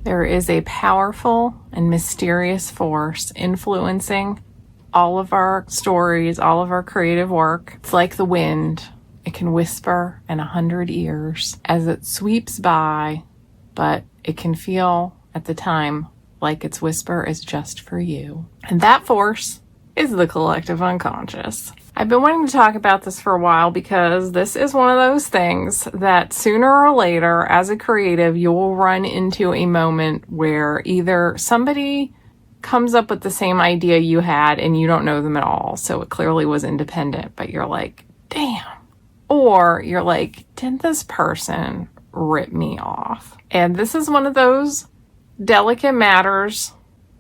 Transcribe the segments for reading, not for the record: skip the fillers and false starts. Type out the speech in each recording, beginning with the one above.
There is a powerful and mysterious force influencing all of our stories, all of our creative work. It's like the wind. It can whisper in 100 ears as it sweeps by, but it can feel at the time like its whisper is just for you. And that force is the collective unconscious. I've been wanting to talk about this for a while because this is one of those things that sooner or later, as a creative, you will run into a moment where either somebody comes up with the same idea you had and you don't know them at all, so it clearly was independent, but you're like, damn. Or you're like, did this person rip me off? And this is one of those delicate matters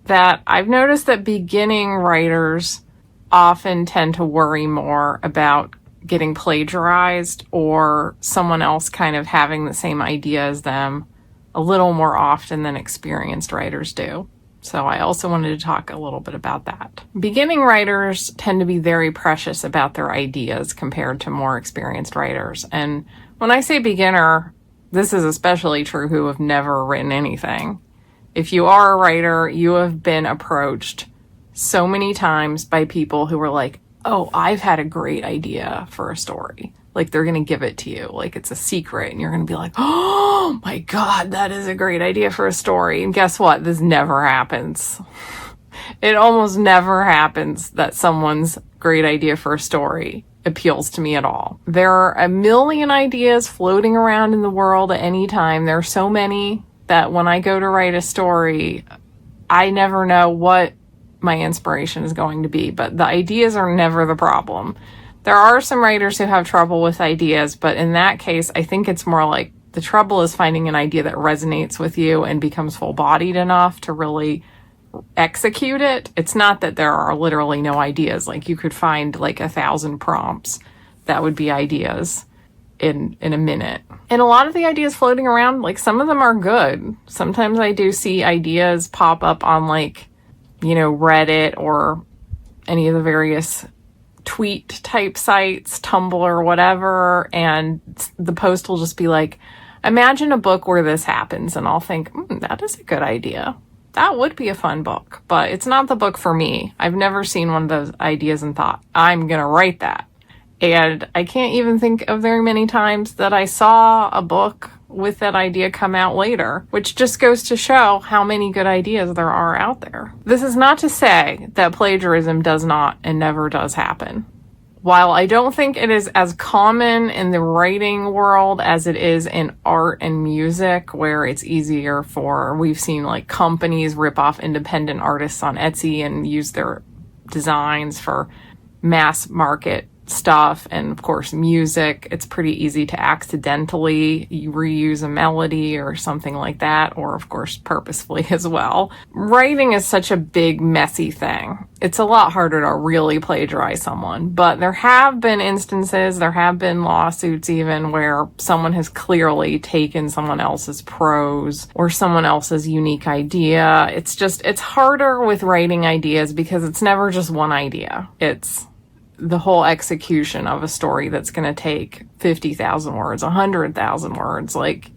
that I've noticed that beginning writers often tend to worry more about getting plagiarized or someone else kind of having the same idea as them a little more often than experienced writers do. So I also wanted to talk a little bit about that. Beginning writers tend to be very precious about their ideas compared to more experienced writers. And when I say beginner, this is especially true who have never written anything. If you are a writer, you have been approached so many times by people who were like, oh, I've had a great idea for a story. Like they're going to give it to you. Like it's a secret. And you're going to be like, oh my God, that is a great idea for a story. And guess what? This never happens. It almost never happens that someone's great idea for a story appeals to me at all. There are a million ideas floating around in the world at any time. There are so many that when I go to write a story, I never know what my inspiration is going to be, but the ideas are never the problem. There are some writers who have trouble with ideas, but in that case, I think it's more like the trouble is finding an idea that resonates with you and becomes full-bodied enough to really execute it. It's not that there are literally no ideas. Like you could find like 1,000 prompts that would be ideas in a minute. And a lot of the ideas floating around, like some of them are good. Sometimes I do see ideas pop up on like, Reddit or any of the various tweet type sites, Tumblr, whatever. And the post will just be like, imagine a book where this happens. And I'll think, that is a good idea. That would be a fun book, but it's not the book for me. I've never seen one of those ideas and thought, I'm going to write that. And I can't even think of very many times that I saw a book with that idea come out later, which just goes to show how many good ideas there are out there. This is not to say that plagiarism does not and never does happen. While I don't think it is as common in the writing world as it is in art and music, where it's easier we've seen like companies rip off independent artists on Etsy and use their designs for mass market stuff, and of course music, it's pretty easy to accidentally reuse a melody or something like that, or of course purposefully as well. Writing is such a big messy thing. It's a lot harder to really plagiarize someone, but there have been instances, there have been lawsuits even, where someone has clearly taken someone else's prose or someone else's unique idea. It's harder with writing ideas because it's never just one idea. It's the whole execution of a story that's going to take 50,000 words, 100,000 words. Like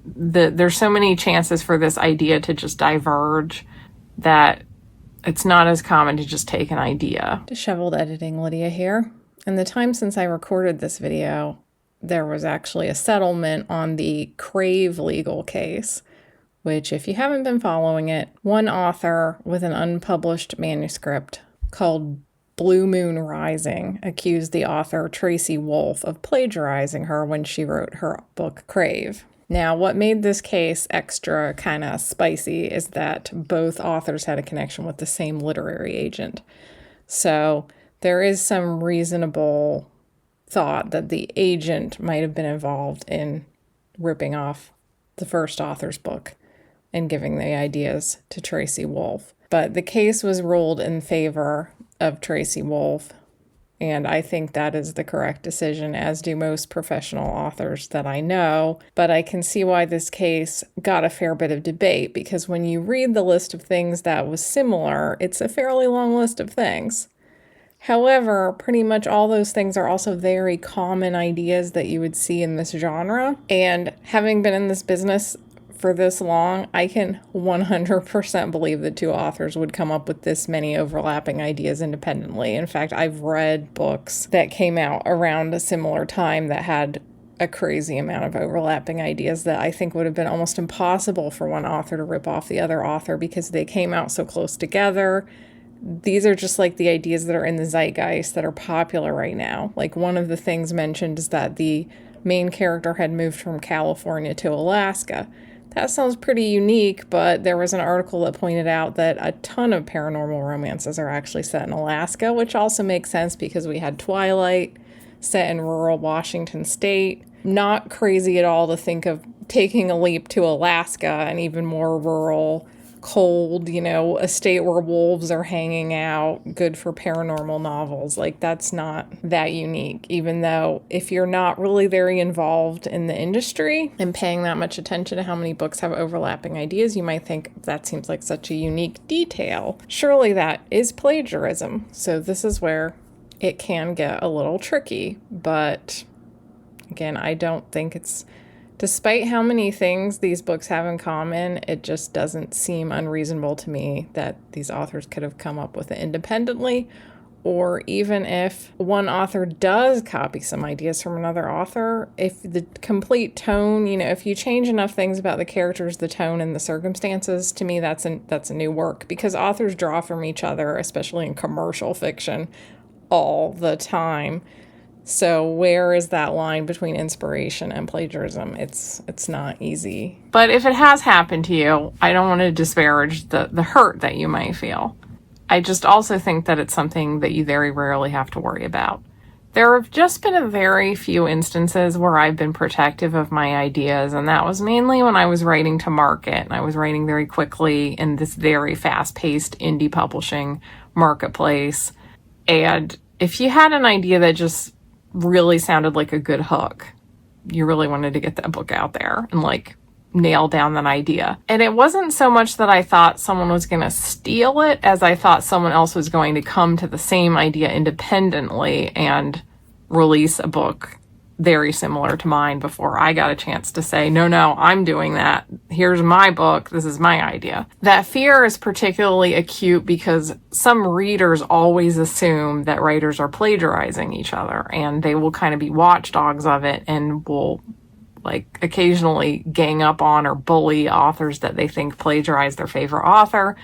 there's so many chances for this idea to just diverge that it's not as common to just take an idea. Disheveled editing, Lydia here. In the time since I recorded this video, there was actually a settlement on the Crave legal case, which if you haven't been following it, one author with an unpublished manuscript called Blue Moon Rising accused the author Tracy Wolff of plagiarizing her when she wrote her book Crave. Now, what made this case extra kind of spicy is that both authors had a connection with the same literary agent. So there is some reasonable thought that the agent might have been involved in ripping off the first author's book and giving the ideas to Tracy Wolff. But the case was ruled in favor of Tracy Wolff, and I think that is the correct decision, as do most professional authors that I know. But I can see why this case got a fair bit of debate, because when you read the list of things that was similar, it's a fairly long list of things. However, pretty much all those things are also very common ideas that you would see in this genre. And having been in this business for this long, I can 100% believe that two authors would come up with this many overlapping ideas independently. In fact, I've read books that came out around a similar time that had a crazy amount of overlapping ideas that I think would have been almost impossible for one author to rip off the other author because they came out so close together. These are just like the ideas that are in the zeitgeist that are popular right now. Like one of the things mentioned is that the main character had moved from California to Alaska. That sounds pretty unique, but there was an article that pointed out that a ton of paranormal romances are actually set in Alaska, which also makes sense because we had Twilight set in rural Washington state. Not crazy at all to think of taking a leap to Alaska, an even more rural, cold, a state where wolves are hanging out, good for paranormal novels. Like, that's not that unique, even though if you're not really very involved in the industry and paying that much attention to how many books have overlapping ideas, you might think that seems like such a unique detail. Surely that is plagiarism. So this is where it can get a little tricky, but again, I don't think it's, despite how many things these books have in common, it just doesn't seem unreasonable to me that these authors could have come up with it independently, or even if one author does copy some ideas from another author, if the complete tone, if you change enough things about the characters, the tone, and the circumstances, to me that's a new work, because authors draw from each other, especially in commercial fiction, all the time. So where is that line between inspiration and plagiarism? It's not easy. But if it has happened to you, I don't want to disparage the hurt that you might feel. I just also think that it's something that you very rarely have to worry about. There have just been a very few instances where I've been protective of my ideas, and that was mainly when I was writing to market, and I was writing very quickly in this very fast-paced indie publishing marketplace. And if you had an idea that just really sounded like a good hook, you really wanted to get that book out there and nail down that idea. And it wasn't so much that I thought someone was going to steal it as I thought someone else was going to come to the same idea independently and release a book very similar to mine before I got a chance to say, no, I'm doing that. Here's my book. This is my idea. That fear is particularly acute because some readers always assume that writers are plagiarizing each other, and they will kind of be watchdogs of it and will occasionally gang up on or bully authors that they think plagiarize their favorite author.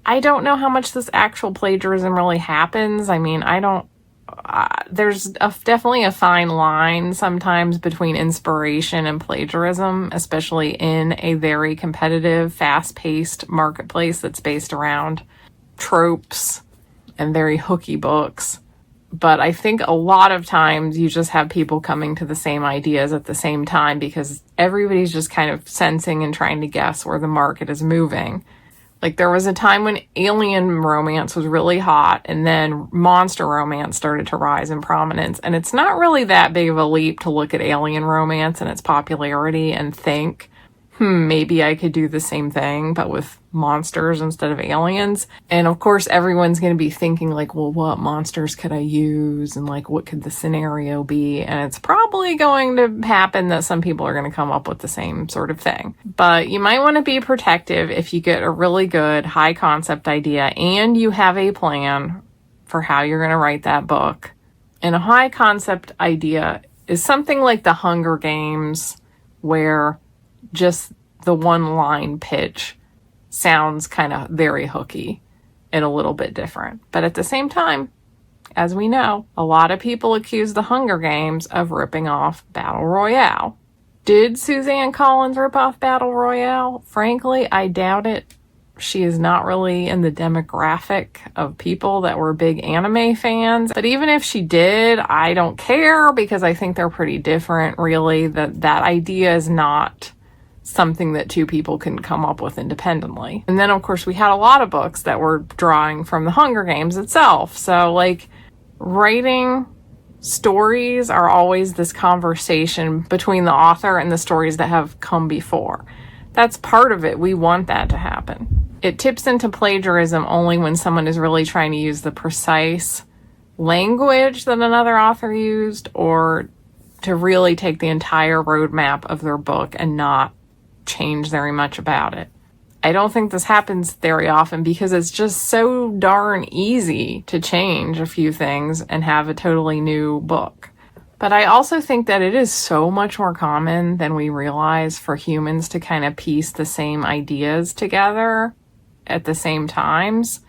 I don't know how much this actual plagiarism really happens. I mean, there's definitely a fine line sometimes between inspiration and plagiarism, especially in a very competitive, fast-paced marketplace that's based around tropes and very hooky books. But I think a lot of times you just have people coming to the same ideas at the same time because everybody's just kind of sensing and trying to guess where the market is moving. There was a time when alien romance was really hot, and then monster romance started to rise in prominence. And it's not really that big of a leap to look at alien romance and its popularity and think, maybe I could do the same thing, but with monsters instead of aliens. And of course, everyone's going to be thinking well, what monsters could I use? And what could the scenario be? And it's probably going to happen that some people are going to come up with the same sort of thing. But you might want to be protective if you get a really good high concept idea and you have a plan for how you're going to write that book. And a high concept idea is something like the Hunger Games, where just the one line pitch sounds kind of very hooky and a little bit different. But at the same time, as we know, a lot of people accuse the Hunger Games of ripping off Battle Royale. Did Suzanne Collins rip off Battle Royale? Frankly, I doubt it. She is not really in the demographic of people that were big anime fans. But even if she did, I don't care because I think they're pretty different, really. That idea is not something that two people can come up with independently. And then, of course, we had a lot of books that were drawing from the Hunger Games itself. So, writing stories are always this conversation between the author and the stories that have come before. That's part of it. We want that to happen. It tips into plagiarism only when someone is really trying to use the precise language that another author used, or to really take the entire roadmap of their book and not change very much about it. I don't think this happens very often because it's just so darn easy to change a few things and have a totally new book. But I also think that it is so much more common than we realize for humans to kind of piece the same ideas together at the same times.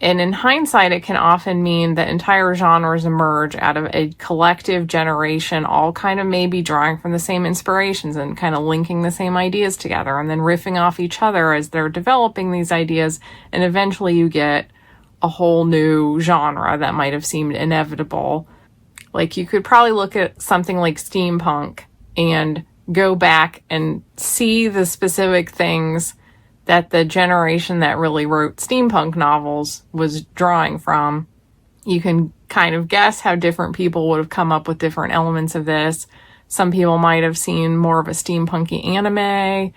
And in hindsight, it can often mean that entire genres emerge out of a collective generation, all kind of maybe drawing from the same inspirations and kind of linking the same ideas together and then riffing off each other as they're developing these ideas. And eventually you get a whole new genre that might have seemed inevitable. Like you could probably look at something like steampunk and go back and see the specific things that the generation that really wrote steampunk novels was drawing from. You can kind of guess how different people would have come up with different elements of this. Some people might have seen more of a steampunky anime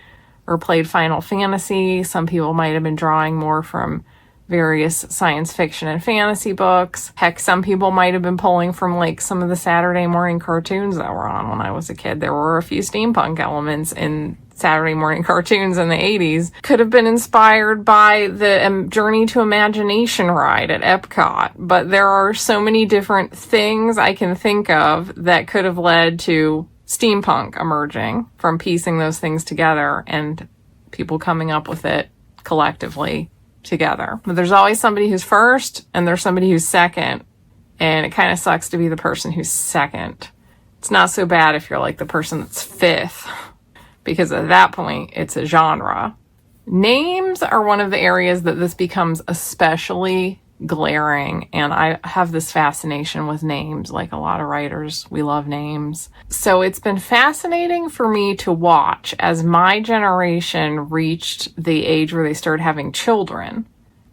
or played Final Fantasy. Some people might have been drawing more from various science fiction and fantasy books. Heck, some people might have been pulling from like some of the Saturday morning cartoons that were on when I was a kid. There were a few steampunk elements in Saturday morning cartoons in the 80s. Could have been inspired by the Journey to Imagination ride at Epcot. But there are so many different things I can think of that could have led to steampunk emerging from piecing those things together and people coming up with it collectively together. But there's always somebody who's first and there's somebody who's second. And it kind of sucks to be the person who's second. It's not so bad if you're like the person that's fifth, because at that point it's a genre. Names are one of the areas that this becomes especially glaring, and I have this fascination with names. Like a lot of writers, we love names. So it's been fascinating for me to watch as my generation reached the age where they started having children,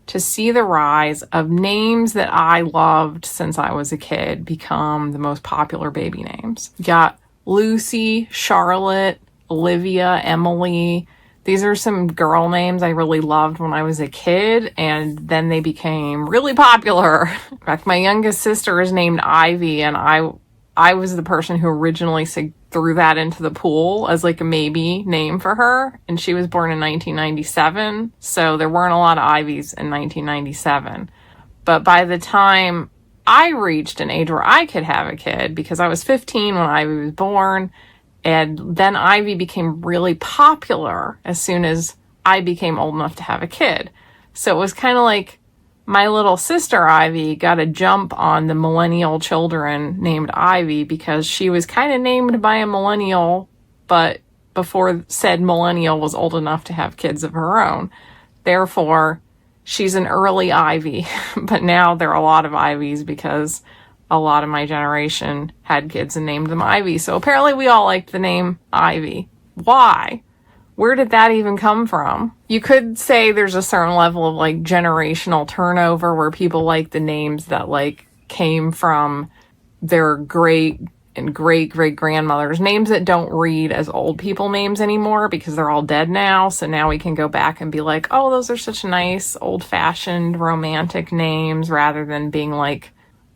to see the rise of names that I loved since I was a kid become the most popular baby names. You got Lucy, Charlotte, Olivia, Emily. These are some girl names I really loved when I was a kid, and then they became really popular. In fact, my youngest sister is named Ivy, and I was the person who originally threw that into the pool as like a maybe name for her, and she was born in 1997, so there weren't a lot of Ivies in 1997. But by the time I reached an age where I could have a kid, because I was 15 when Ivy was born, and then Ivy became really popular as soon as I became old enough to have a kid. So it was kind of like my little sister Ivy got a jump on the millennial children named Ivy because she was kind of named by a millennial, but before said millennial was old enough to have kids of her own. Therefore, she's an early Ivy. But now there are a lot of Ivies because a lot of my generation had kids and named them Ivy. So apparently we all liked the name Ivy. Why? Where did that even come from? You could say there's a certain level of like generational turnover where people like the names that like came from their great and great great grandmothers, names that don't read as old people names anymore because they're all dead now. So now we can go back and be like, oh, those are such nice old fashioned romantic names rather than being like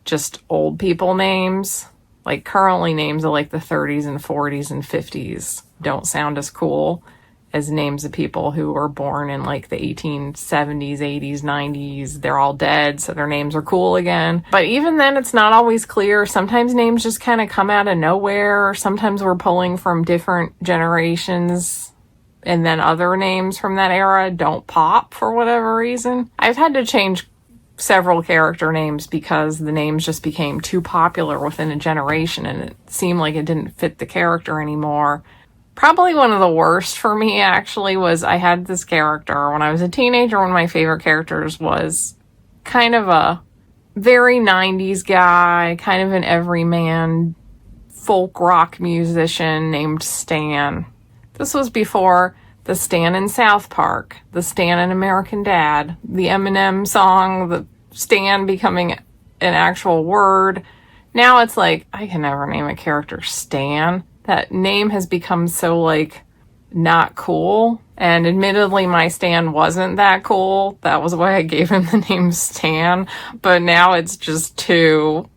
just old people names. Like currently names of like the 30s and 40s and 50s don't sound as cool as names of people who were born in like the 1870s, 80s, 90s. They're all dead, so their names are cool again. But even then, it's not always clear. Sometimes names just kind of come out of nowhere. Sometimes we're pulling from different generations, and then other names from that era don't pop for whatever reason. I've had to change several character names because the names just became too popular within a generation and it seemed like it didn't fit the character anymore. Probably one of the worst for me actually was I had this character when I was a teenager. One of my favorite characters was kind of a very 90s guy, kind of an everyman folk rock musician named Stan. This was before the Stan in South Park, the Stan in American Dad, the Eminem song, the Stan becoming an actual word. Now it's like, I can never name a character Stan. That name has become so like not cool. And admittedly, my Stan wasn't that cool. That was why I gave him the name Stan. But now it's just too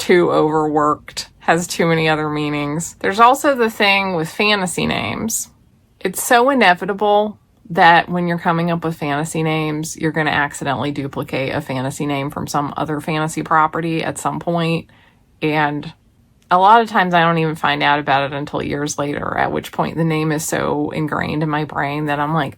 overworked, has too many other meanings. There's also the thing with fantasy names. It's so inevitable that when you're coming up with fantasy names, you're going to accidentally duplicate a fantasy name from some other fantasy property at some point. And a lot of times I don't even find out about it until years later, at which point the name is so ingrained in my brain that I'm like,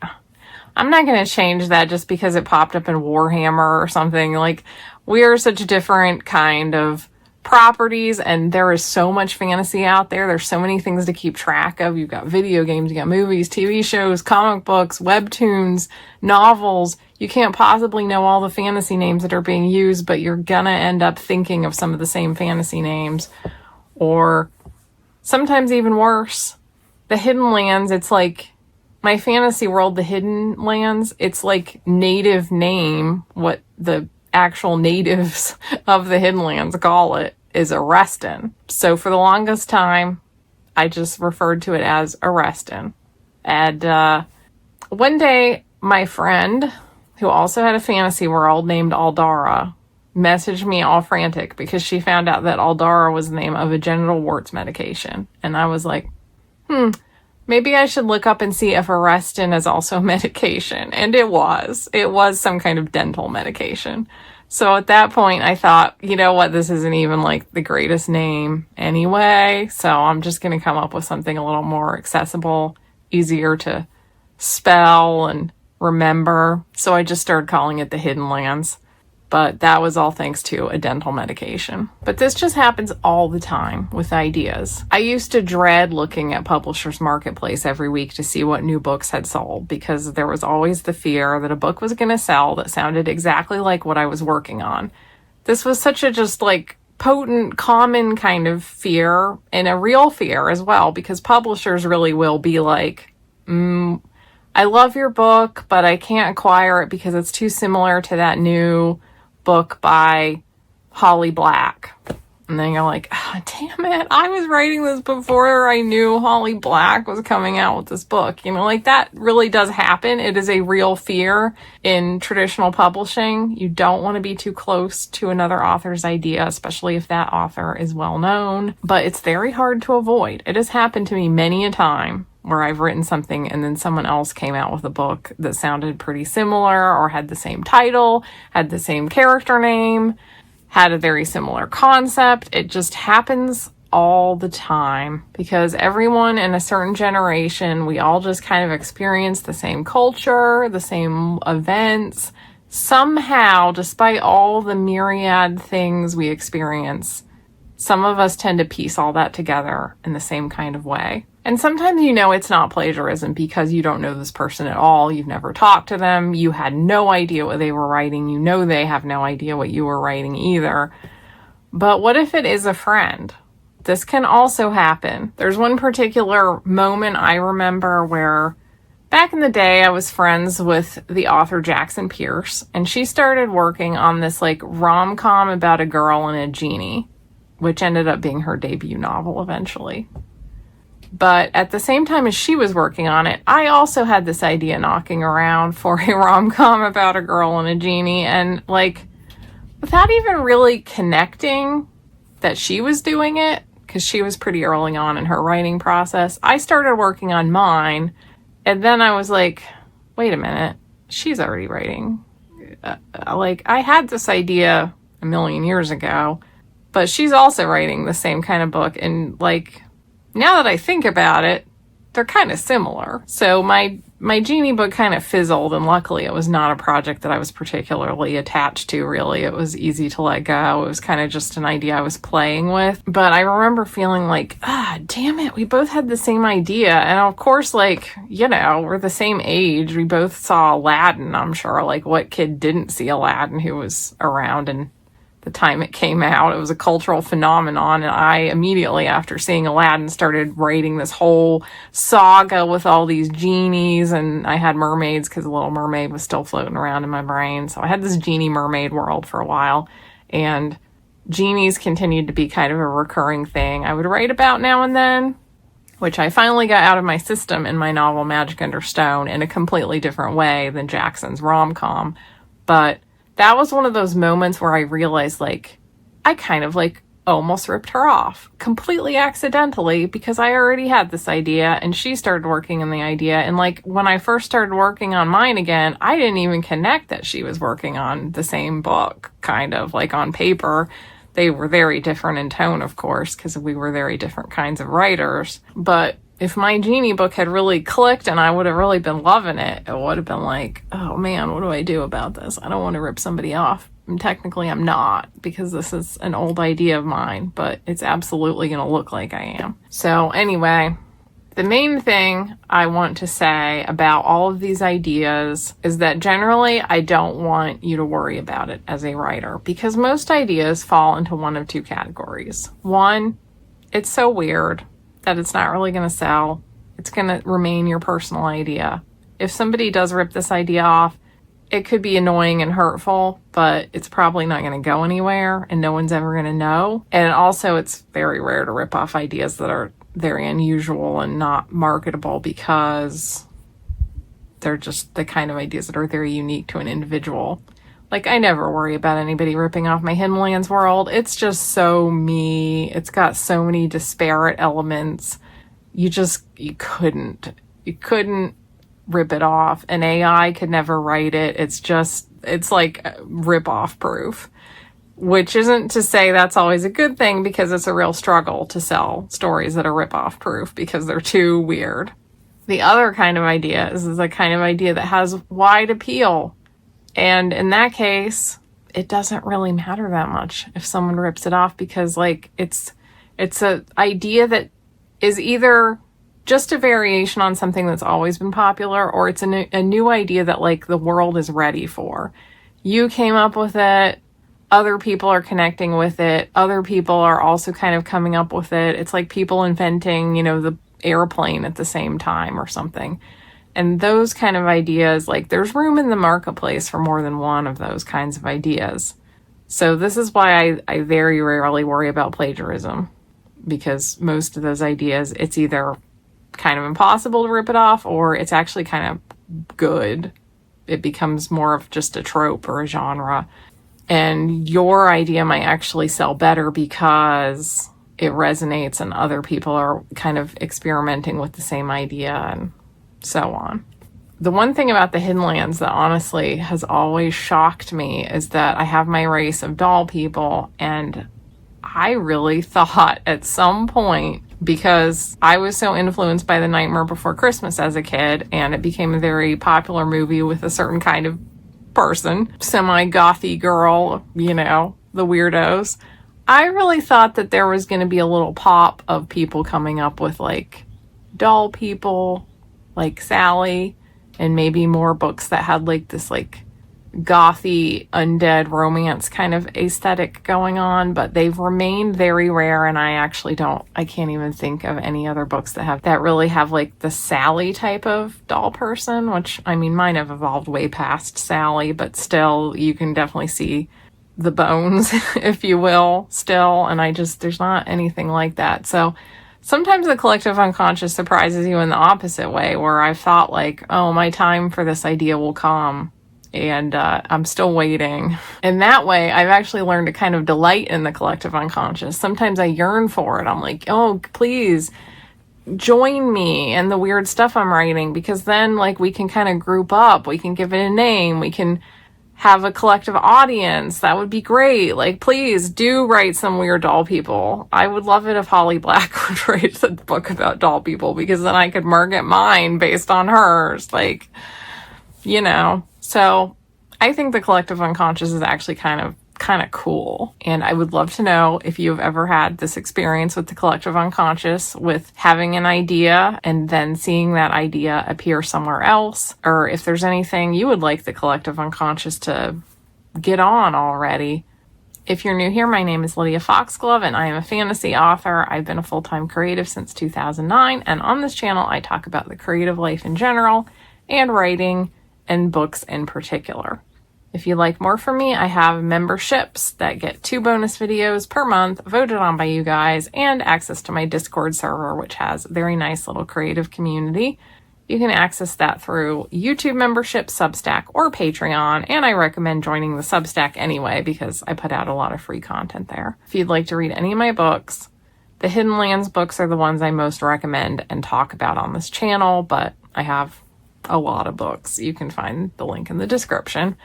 I'm not going to change that just because it popped up in Warhammer or something. Like, we are such a different kind of properties, and there is so much fantasy out there. There's so many things to keep track of. You've got video games, you got movies, TV shows, comic books, webtoons, novels. You can't possibly know all the fantasy names that are being used, but you're gonna end up thinking of some of the same fantasy names. Or sometimes even worse, the Hidden Lands. It's like my fantasy world, the Hidden Lands, it's like native name, what the actual natives of the Hidden Lands call it, is Arrestin. So for the longest time, I just referred to it as Arrestin. And one day, my friend, who also had a fantasy world named Aldara, messaged me all frantic because she found out that Aldara was the name of a genital warts medication. And I was like, maybe I should look up and see if Arrestin is also medication. And it was. It was some kind of dental medication. So at that point, I thought, you know what, this isn't even like the greatest name anyway. So I'm just going to come up with something a little more accessible, easier to spell and remember. So I just started calling it the Hidden Lands. But that was all thanks to a dental medication. But this just happens all the time with ideas. I used to dread looking at Publishers Marketplace every week to see what new books had sold, because there was always the fear that a book was going to sell that sounded exactly like what I was working on. This was such a just like potent, common kind of fear, and a real fear as well, because publishers really will be like, I love your book, but I can't acquire it because it's too similar to that new book by Holly Black. And then you're like, oh, damn it, I was writing this before I knew Holly Black was coming out with this book. You know, like, that really does happen. It is a real fear in traditional publishing. You don't want to be too close to another author's idea, especially if that author is well known. But it's very hard to avoid. It has happened to me many a time where I've written something and then someone else came out with a book that sounded pretty similar or had the same title, had the same character name, had a very similar concept. It just happens all the time because everyone in a certain generation, we all just kind of experience the same culture, the same events. Somehow, despite all the myriad things we experience, some of us tend to piece all that together in the same kind of way. And sometimes you know it's not plagiarism because you don't know this person at all. You've never talked to them. You had no idea what they were writing. You know they have no idea what you were writing either. But what if it is a friend? This can also happen. There's one particular moment I remember where back in the day I was friends with the author Jackson Pierce, and she started working on this like rom-com about a girl and a genie, which ended up being her debut novel eventually. But at the same time as she was working on it, I also had this idea knocking around for a rom-com about a girl and a genie. And like, without even really connecting that she was doing it, because she was pretty early on in her writing process, I started working on mine. And then I was like, wait a minute, she's already writing. Like, I had this idea a million years ago, but she's also writing the same kind of book. And like, now that I think about it, they're kind of similar. So my genie book kind of fizzled, and luckily it was not a project that I was particularly attached to, really. It was easy to let go. It was kind of just an idea I was playing with. But I remember feeling like, damn it, we both had the same idea. And of course, like, you know, we're the same age. We both saw Aladdin, I'm sure. Like, what kid didn't see Aladdin who was around and the time it came out? It was a cultural phenomenon, and I immediately after seeing Aladdin started writing this whole saga with all these genies, and I had mermaids because the Little Mermaid was still floating around in my brain. So I had this genie mermaid world for a while, and genies continued to be kind of a recurring thing I would write about now and then, which I finally got out of my system in my novel Magic Under Stone in a completely different way than Jackson's rom-com. But that was one of those moments where I realized, like, I kind of, like, almost ripped her off completely accidentally because I already had this idea and she started working on the idea. And like when I first started working on mine again, I didn't even connect that she was working on the same book, kind of like on paper. They were very different in tone, of course, because we were very different kinds of writers. But if my Genie book had really clicked and I would have really been loving it, it would have been like, oh man, what do I do about this? I don't want to rip somebody off. And technically I'm not, because this is an old idea of mine, but it's absolutely going to look like I am. So anyway, the main thing I want to say about all of these ideas is that generally I don't want you to worry about it as a writer, because most ideas fall into one of two categories. One, it's so weird that it's not really going to sell. It's going to remain your personal idea. If somebody does rip this idea off, it could be annoying and hurtful, but it's probably not going to go anywhere and no one's ever going to know. And also it's very rare to rip off ideas that are very unusual and not marketable, because they're just the kind of ideas that are very unique to an individual. Like, I never worry about anybody ripping off my Hidden Lands world. It's just so me. It's got so many disparate elements. You couldn't rip it off. An AI could never write it. It's like rip-off proof, which isn't to say that's always a good thing, because it's a real struggle to sell stories that are rip-off proof because they're too weird. The other kind of idea is the kind of idea that has wide appeal. And in that case, it doesn't really matter that much if someone rips it off, because like it's an idea that is either just a variation on something that's always been popular, or it's a new idea that like the world is ready for. You came up with it. Other people are connecting with it. Other people are also kind of coming up with it. It's like people inventing, the airplane at the same time or something. And those kind of ideas, like there's room in the marketplace for more than one of those kinds of ideas. So this is why I very rarely worry about plagiarism, because most of those ideas, it's either kind of impossible to rip it off, or it's actually kind of good. It becomes more of just a trope or a genre. And your idea might actually sell better because it resonates and other people are kind of experimenting with the same idea and so on. The one thing about the Hidden Lands that honestly has always shocked me is that I have my race of doll people, and I really thought at some point, because I was so influenced by The Nightmare Before Christmas as a kid, and it became a very popular movie with a certain kind of person, semi-gothy girl, the weirdos. I really thought that there was going to be a little pop of people coming up with like doll people, like Sally, and maybe more books that had like this like gothy undead romance kind of aesthetic going on, but they've remained very rare, and I can't even think of any other books that really have like the Sally type of doll person, which I mean mine have evolved way past Sally, but still you can definitely see the bones if you will still, and there's not anything like that. So sometimes the collective unconscious surprises you in the opposite way, where I thought like, oh, my time for this idea will come, and I'm still waiting. And that way, I've actually learned to kind of delight in the collective unconscious. Sometimes I yearn for it. I'm like, oh, please join me in the weird stuff I'm writing, because then like we can kind of group up. We can give it a name. We can have a collective audience. That would be great. Like, please do write some weird doll people. I would love it if Holly Black would write a book about doll people, because then I could market mine based on hers. Like, So I think the collective unconscious is actually kind of cool. And I would love to know if you've ever had this experience with the collective unconscious, with having an idea and then seeing that idea appear somewhere else, or if there's anything you would like the collective unconscious to get on already. If you're new here, my name is Lydia Foxglove, and I am a fantasy author. I've been a full-time creative since 2009, and on this channel I talk about the creative life in general and writing and books in particular. If you'd like more from me, I have memberships that get 2 bonus videos per month voted on by you guys, and access to my Discord server, which has a very nice little creative community. You can access that through YouTube membership, Substack, or Patreon, and I recommend joining the Substack anyway because I put out a lot of free content there. If you'd like to read any of my books, the Hidden Lands books are the ones I most recommend and talk about on this channel, but I have a lot of books. You can find the link in the description.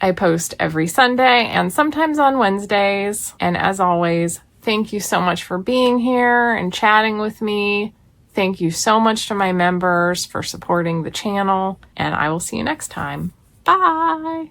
I post every Sunday and sometimes on Wednesdays, and as always, thank you so much for being here and chatting with me. Thank you so much to my members for supporting the channel, and I will see you next time. Bye!